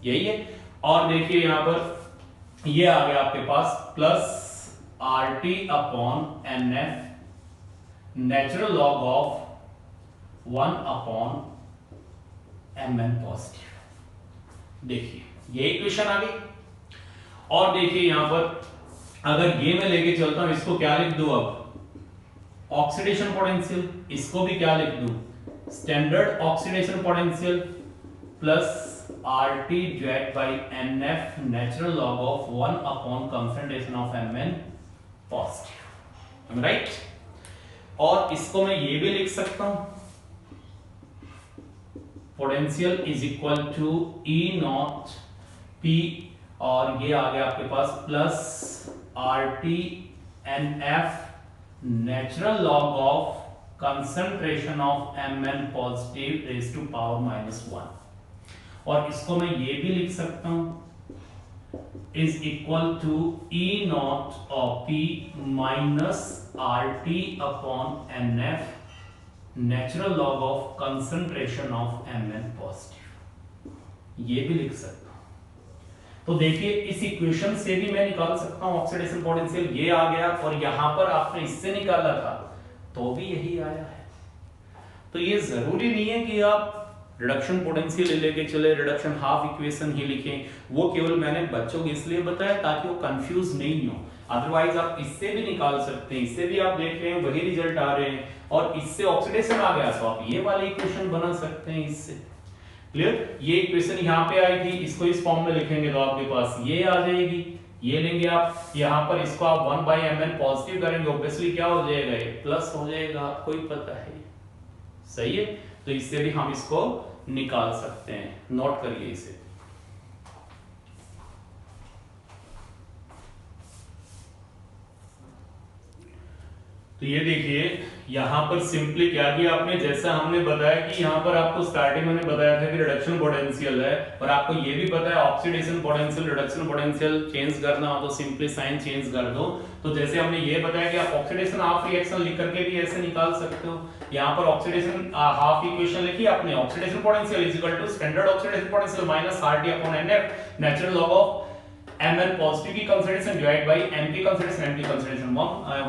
यही है। और देखिए यहां पर ये आ गया आपके पास plus RT upon NF natural log of 1 upon Mn positive. देखिए ये इक्वेशन आ गई। और देखिए यहां पर अगर ये मैं लेके चलता हूं, इसको क्या लिख दूं अब, ऑक्सीडेशन पोटेंशियल, इसको भी क्या लिख दूं, standard oxidation potential plus RT divide by NF natural log of 1 upon concentration of Mn positive, right. और इसको मैं ये भी लिख सकता हूं, potential is equal to E naught P, और ये आ गया आपके पास plus RT NF natural log of concentration of Mn positive raise to power -1, और इसको मैं ये भी लिख सकता हूं is equal to E naught of P minus RT upon NF natural log of concentration of Mn positive, ये भी लिख सकता हूं। तो देखिए इस इक्वेशन से भी मैं निकाल सकता हूं ऑक्सीडेशन पोटेंशियल, ये आ गया, और यहां पर आपने इससे निकाला था तो भी यही आया है। तो ये जरूरी नहीं है कि आप रिडक्शन पोटेंशियल लेके चले, रिडक्शन हाफ इक्वेशन ही लिखें, वो केवल मैंने बच्चों को इसलिए बताया ताकि वो कंफ्यूज नहीं हो। अदरवाइज आप इससे भी निकाल सकते हैं, इससे भी आप देख रहे हैं वही रिजल्ट आ रहे हैं, और इससे ऑक्सीडेशन आ गया तो आप ये वाली इक्वेशन बना सकते हैं इससे। क्लियर, ये इक्वेशन यहाँ पे आई थी, इसको इस फॉर्म में लिखेंगे तो आपके पास ये आ जाएगी, ये लेंगे आप यहाँ पर, इसको आप 1/Mn पॉजिटिव करेंगे, ऑब्वियसली क्या हो जाएगा, ये प्लस हो जाएगा, आपको ही पता है, सही है। तो इससे भी हम इसको निकाल सकते हैं, नोट करिए इसे। तो ये देखिए यहां पर सिंपली क्या किया आपने, जैसा हमने बताया कि यहां पर आपको स्टार्टिंग में बताया था कि रिडक्शन पोटेंशियल है, और आपको ये भी पता है oxidation potential reduction potential change करना हो तो सिंपली साइन चेंज कर दो। तो जैसे हमने ये बताया कि आप ऑक्सीडेशन हाफ रिएक्शन लिख करके भी ऐसे निकाल सकते हो। यहां पर ऑक्सीडेशन हाफ इक्वेशन लिखी आपने, oxidation potential is equal to standard oxidation potential minus RT upon NF natural log of Mn positive की कंसंट्रेशन डिवाइड बाय M की कंसंट्रेशन, M की कंसंट्रेशन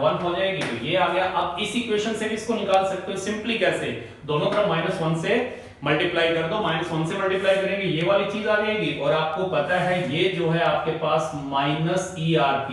1 हो जाएगी। तो ये आ गया। अब इस इक्वेशन से भी इसको निकाल सकते हो सिंपली, कैसे, दोनों तरफ -1 से मल्टीप्लाई कर दो, -1 से मल्टीप्लाई करेंगे ये वाली चीज आ जाएगी, और आपको पता है ये जो है आपके पास -ERP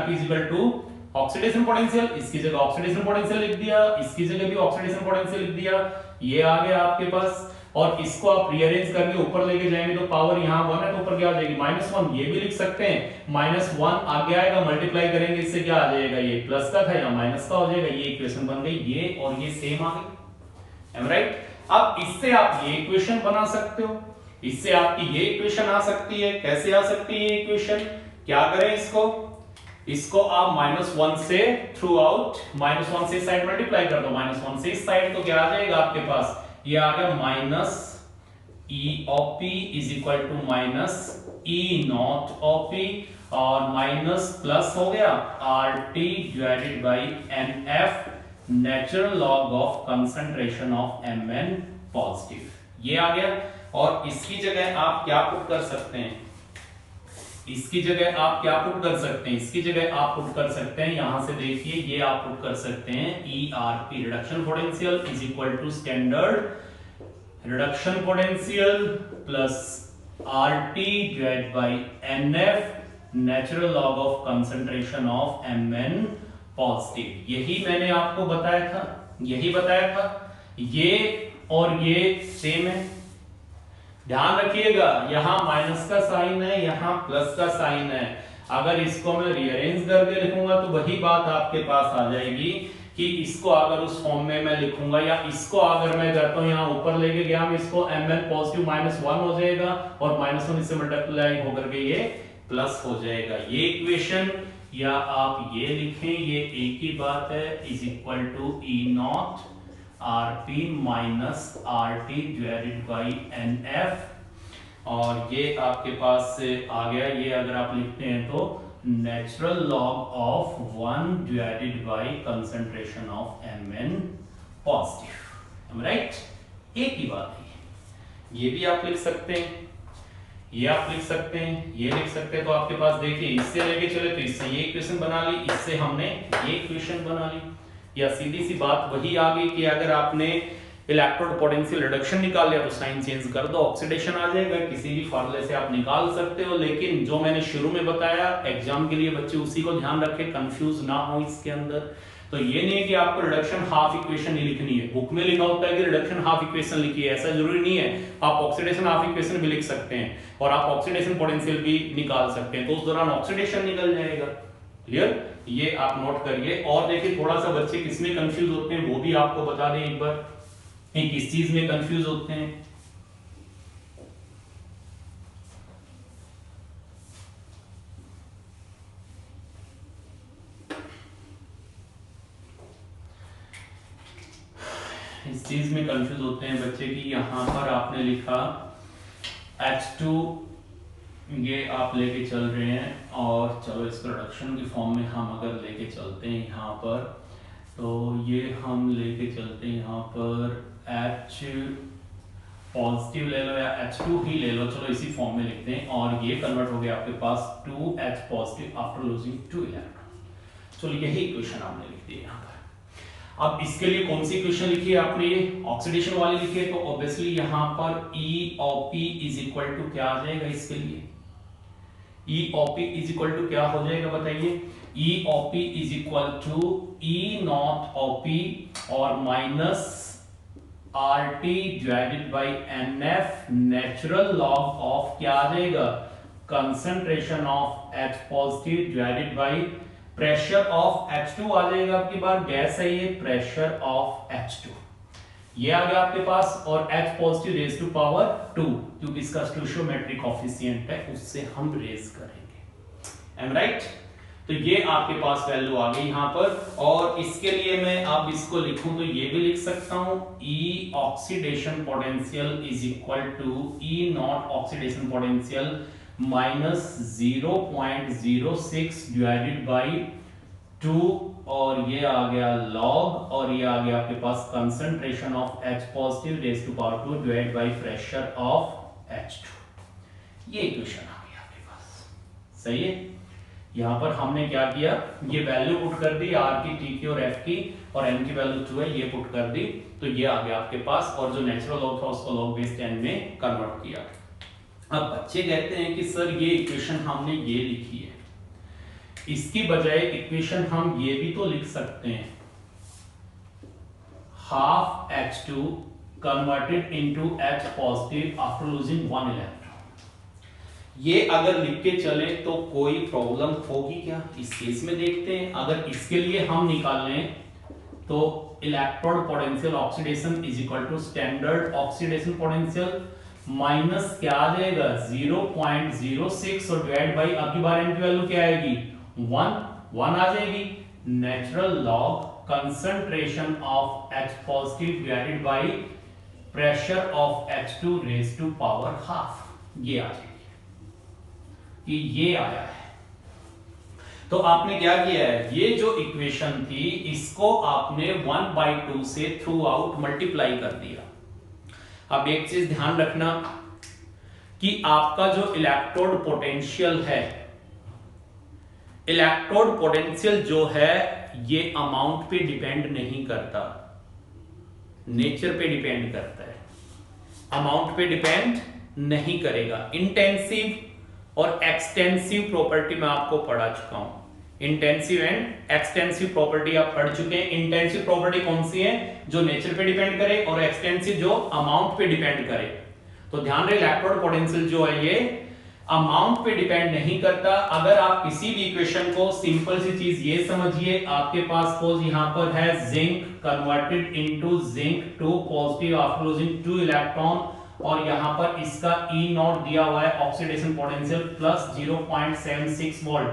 is equal to oxidation potential, इसकी जगह ऑक्सीडेशन पोटेंशियल लिख दिया, इसकी जगह भी ऑक्सीडेशन पोटेंशियल लिख दिया, ये आ गया आपके पास। और इसको आप रीअरेंज करके ऊपर लेके जाएंगे तो पावर यहाँ 1 है तो ऊपर क्या आ जाएगी -1, ये भी लिख सकते हैं, -1 आगे आएगा, मल्टीप्लाई करेंगे इससे क्या आ जाएगा, ये प्लस का था या माइनस का हो जाएगा, ये इक्वेशन बन गई, ये और ये सेम आ गई, एम राइट। अब इससे आप ये इक्वेशन बना सकते हो, इससे आपकी ये इक्वेशन आ सकती है। कैसे आ सकती है ये इक्वेशन, क्या करें, इसको आप -1 से थ्रू आउट, -1 से इस साइड मल्टीप्लाई कर दो, -1 से इस साइड, तो क्या आ जाएगा आपके पास, ये आ गया minus E of P is equal to minus E naught of P, और माइनस प्लस हो गया RT divided by NF natural log of concentration of Mn positive, ये आ गया। और इसकी जगह आप क्या पुट कर सकते हैं, इसकी जगह आप क्या पुट कर सकते हैं, इसकी जगह आप पुट कर सकते हैं, यहां से देखिए ये आप पुट कर सकते हैं ERP reduction potential is equal to standard reduction potential plus RT divide by NF natural log of concentration of Mn positive. यही मैंने आपको बताया था, यही बताया था, ये और ये सेम है। ध्यान रखिएगा यहां माइनस का साइन है, यहां प्लस का साइन है, अगर इसको मैं रीअरेंज करके लिखूंगा तो वही बात आपके पास आ जाएगी कि इसको अगर उस फॉर्म में मैं लिखूंगा, या इसको अगर मैं करता हूं यहां ऊपर लेके गया मैं इसको, Mn पॉजिटिव -1 हो जाएगा, और -1 इससे मल्टीप्लाई होकर के ये प्लस हो जाएगा। ये इक्वेशन, या आप ये लिखें, ये एक ही बात है, is equal to E naught RP minus RT divided by NF, और ये आपके पास से आ गया, ये अगर आप लिखते हैं तो natural log of 1 divided by concentration of Mn positive, right. एक ही बात है, ये भी आप लिख सकते हैं, ये आप लिख सकते हैं, ये लिख सकते हैं। तो आपके पास देखिए इससे लेके चले तो इससे ये इक्वेशन बना ली, इससे हमने ये इक्वेशन बना ली, या सीधी सी बात वही आ गई कि अगर आपने इलेक्ट्रोड पोटेंशियल रिडक्शन निकाल लिया तो साइन चेंज कर दो, ऑक्सीडेशन आ जाएगा। किसी भी फार्मूले से आप निकाल सकते हो, लेकिन जो मैंने शुरू में बताया एग्जाम के लिए बच्चे उसी को ध्यान रखें, कंफ्यूज ना हो इसके अंदर। तो ये नहीं है कि आपको रिडक्शन हाफ इक्वेशन ही लिखनी है, बुक में लिखा होता है कि रिडक्शन हाफ इक्वेशन लिखिए, ऐसा जरूरी नहीं है। आप ऑक्सीडेशन हाफ इक्वेशन भी लिख सकते हैं और आप ऑक्सीडेशन पोटेंशियल भी निकाल सकते हैं, तो उस दौरान ऑक्सीडेशन निकल जाएगा। क्लियर, ये आप नोट करिए। और देखिए थोड़ा सा बच्चे किसमें कंफ्यूज होते हैं वो भी आपको बता दें एक बार, किस चीज में कंफ्यूज होते हैं। इस चीज में कंफ्यूज होते हैं बच्चे कि यहां पर आपने लिखा H2, ये आप लेके चल रहे हैं, और चलो इस प्रोडक्शन की फॉर्म में हम अगर लेके चलते हैं यहाँ पर, तो ये हम लेके चलते हैं यहाँ पर H पॉजिटिव ले लो या H2 ही ले लो, चलो इसी फॉर्म में लिखते हैं, और ये कन्वर्ट हो गया आपके पास 2H positive after losing 2 electron. चलो यही इक्वेशन आपने लिख दी यहाँ पर। अब इसके लिए कौन सी इक्वेशन लिखी है आपने, ये ऑक्सीडेशन वाली लिखी है, तो ऑब्वियसली यहाँ पर EOP इज इक्वल टू क्या आ जाएगा इसके लिए, EOP इज इक्वल टू क्या हो जाएगा बताइए, EOP is equal to E naught OP और minus RT divided by NF natural log of क्या आ जाएगा, concentration of H positive divided by pressure of H2 आ जाएगा, आपकी बार गैस है ये, प्रेशर ऑफ H2 ये आ गया आपके पास, और H positive raise to power 2 क्योंकि इसका स्टोइचियोमेट्रिक कोएफिशिएंट है उससे हम रेज करेंगे। एम राइट, तो ये आपके पास वैल्यू आ गई यहां पर। और इसके लिए मैं अब इसको लिखूं तो ये भी लिख सकता हूं, E oxidation potential is equal to E naught oxidation potential minus 0.06 divided by 2, और ये आ गया लॉग, और ये आ गया आपके पास concentration of H positive raise to power 2 divide by pressure of H2। ये इक्वेशन आ गई आपके पास, सही है। यहां पर हमने क्या किया, ये वैल्यू पुट कर दी R की, T की और F की, और N की वैल्यू 2 है, ये पुट कर दी, तो ये आ गया आपके पास, और जो नेचुरल लॉग था उसको लॉग बेस 10 में कन्वर्ट किया। अब बच्चे कहते हैं कि सर ये इक्वेशन हमने ये लिखी है, इसकी बजाय इक्वेशन हम ये भी तो लिख सकते हैं, half H2 converted into H positive after losing 1 electron. ये अगर लिख के चले तो कोई प्रॉब्लम होगी क्या, इस केस में देखते हैं। अगर इसके लिए हम निकाल लें तो electrode potential oxidation is equal to standard oxidation potential minus क्या आ जाएगा 0.06 और डिवाइड बाई, अब की बार N की वैल्यू क्या आएगी 1 आ जाएगी, natural log concentration of H positive divided by pressure of H2 raise to power half, ये आ जाएगी कि ये आया है। तो आपने क्या किया है, ये जो इक्वेशन थी इसको आपने 1/2 से थ्रू आउट मल्टीप्लाई कर दिया। अब एक चीज ध्यान रखना कि आपका जो इलेक्ट्रोड पोटेंशियल है, इलेक्ट्रोड पोटेंशियल जो है ये अमाउंट पे डिपेंड नहीं करता, नेचर पे डिपेंड करता है, अमाउंट पे डिपेंड नहीं करेगा। इंटेंसिव और एक्सटेंसिव प्रॉपर्टी मैं आपको पढ़ा चुका हूं, इंटेंसिव एंड एक्सटेंसिव प्रॉपर्टी आप पढ़ चुके हैं। इंटेंसिव प्रॉपर्टी कौन सी है, जो नेचर पे डिपेंड करे, और एक्सटेंसिव जो अमाउंट पे डिपेंड करे। तो ध्यान रहे इलेक्ट्रोड पोटेंशियल जो है ये अमाउंट पे डिपेंड नहीं करता। अगर आप किसी भी इक्वेशन को, सिंपल सी चीज ये समझिए, आपके पास सपोज यहां पर है zinc converted into zinc 2 positive after losing 2 electron, और यहां पर इसका E नॉट दिया हुआ है ऑक्सीडेशन पोटेंशियल प्लस 0.76 वोल्ट।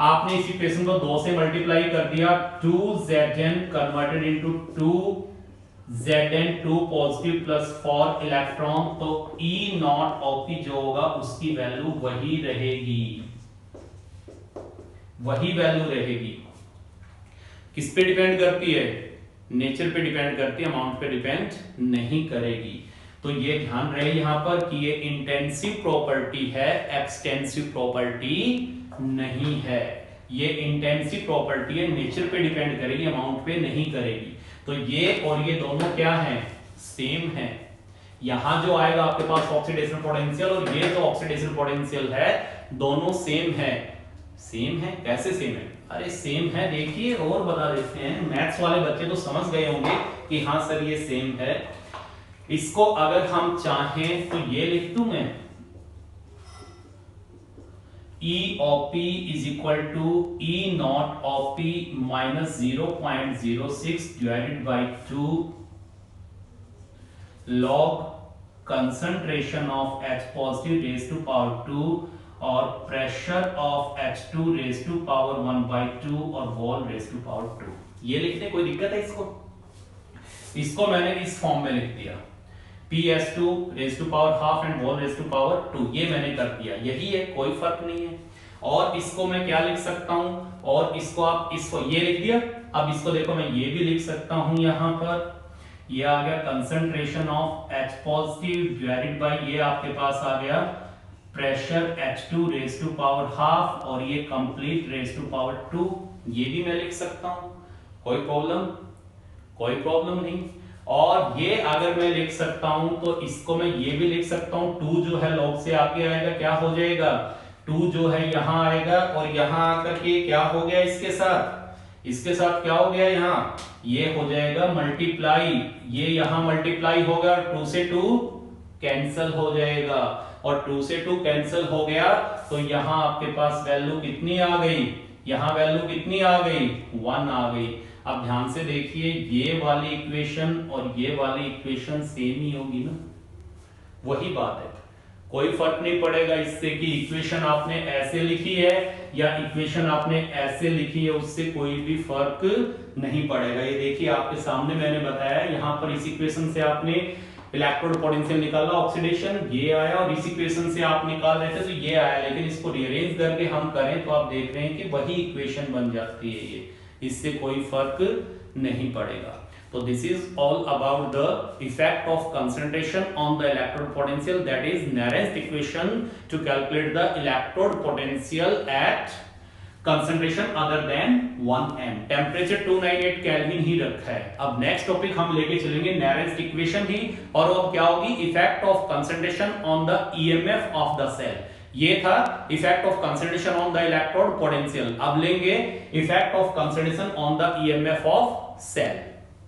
आपने इस इक्वेशन को 2 से मल्टीप्लाई कर दिया, 2Zn converted into 2Zn 2 positive plus 4 electron, तो E नॉट OP जो होगा उसकी वैल्यू वही रहेगी, वही वैल्यू रहेगी। किस पे डिपेंड करती है, नेचर पे डिपेंड करती है, अमाउंट पे डिपेंड नहीं करेगी। तो ये ध्यान रहे यहां पर कि ये इंटेंसिव प्रॉपर्टी है, एक्सटेंसिव प्रॉपर्टी नहीं है। ये इंटेंसिव प्रॉपर्टी है, नेचर पे डिपेंड करेगी, अमाउंट पे नहीं करेगी। तो ये और ये दोनों क्या हैं, सेम है। यहां जो आएगा आपके पास ऑक्सीडेशन पोटेंशियल और ये जो ऑक्सीडेशन पोटेंशियल है दोनों सेम है। सेम है कैसे सेम है? अरे सेम है, देखिए और बता देते हैं, मैथ्स वाले बच्चे तो समझ गए होंगे कि हाँ सर ये सेम है। इसको अगर हम चाहें तो ये लिख दूं मैं, E of P is equal to E naught of P minus 0.06 divided by 2 log concentration of H positive raised to power 2 और pressure of H2 raised to power 1 by 2 और wall raised to power 2। ये लिखने कोई दिक्कत है? इसको मैंने इस फॉर्म में लिख दिया, PS2 raised to power half and wall raised to power 2, ये मैंने कर दिया, यही है, कोई फर्क नहीं है। और इसको मैं क्या लिख सकता हूं, और इसको आप इसको ये लिख दिया। अब इसको देखो मैं ये भी लिख सकता हूं, यहां पर ये आ गया concentration of H positive divided by ये आपके पास आ गया pressure H2 raise to power half और ये कंप्लीट रेज टू पावर 2, ये भी मैं लिख सकता हूं, कोई प्रॉब्लम नहीं। और ये अगर मैं लिख सकता हूं तो इसको मैं ये भी लिख सकता हूं, 2 जो है लॉग से आके आएगा, क्या हो जाएगा 2 जो है यहां आएगा और यहां आकर के क्या हो गया इसके साथ क्या हो गया, यहाँ ये हो जाएगा मल्टीप्लाई, ये यहां मल्टीप्लाई होगा, 2 से 2 कैंसिल हो जाएगा और 2 से 2 कैंसिल हो गया तो यहां आपके पास वैल्यू कितनी आ गई, यहां वैल्यू कितनी आ गई 1 आ गई। अब ध्यान से देखिए, ये वाली इक्वेशन और ये वाली इक्वेशन सेम ही होगी ना, वही बात है, कोई फर्क नहीं पड़ेगा इससे कि इक्वेशन आपने ऐसे लिखी है या इक्वेशन आपने ऐसे लिखी है, उससे कोई भी फर्क नहीं पड़ेगा। ये देखिए आपके सामने मैंने बताया, यहां पर इस इक्वेशन से आपने इलेक्ट्रोड पोटेंशियल निकाला, ऑक्सीडेशन ये आया, और इस इक्वेशन से आप निकाल रहे थे तो ये आया, लेकिन इसको रीअरेंज करके हम करें तो आप देख रहे हैं कि वही इक्वेशन बन जाती है, ये इससे कोई फर्क नहीं पड़ेगा। So this is all about the effect of concentration on the electrode potential, that is Nernst equation to calculate the electrode potential at concentration other than 1 m। Temperature 298 kelvin ही रखा है। अब नेक्स्ट टॉपिक हम लेके चलेंगे Nernst equation ही, और अब क्या होगी effect of concentration on the EMF of the cell. ये था effect of concentration on the electrode potential, अब लेंगे effect of concentration on the EMF of cell.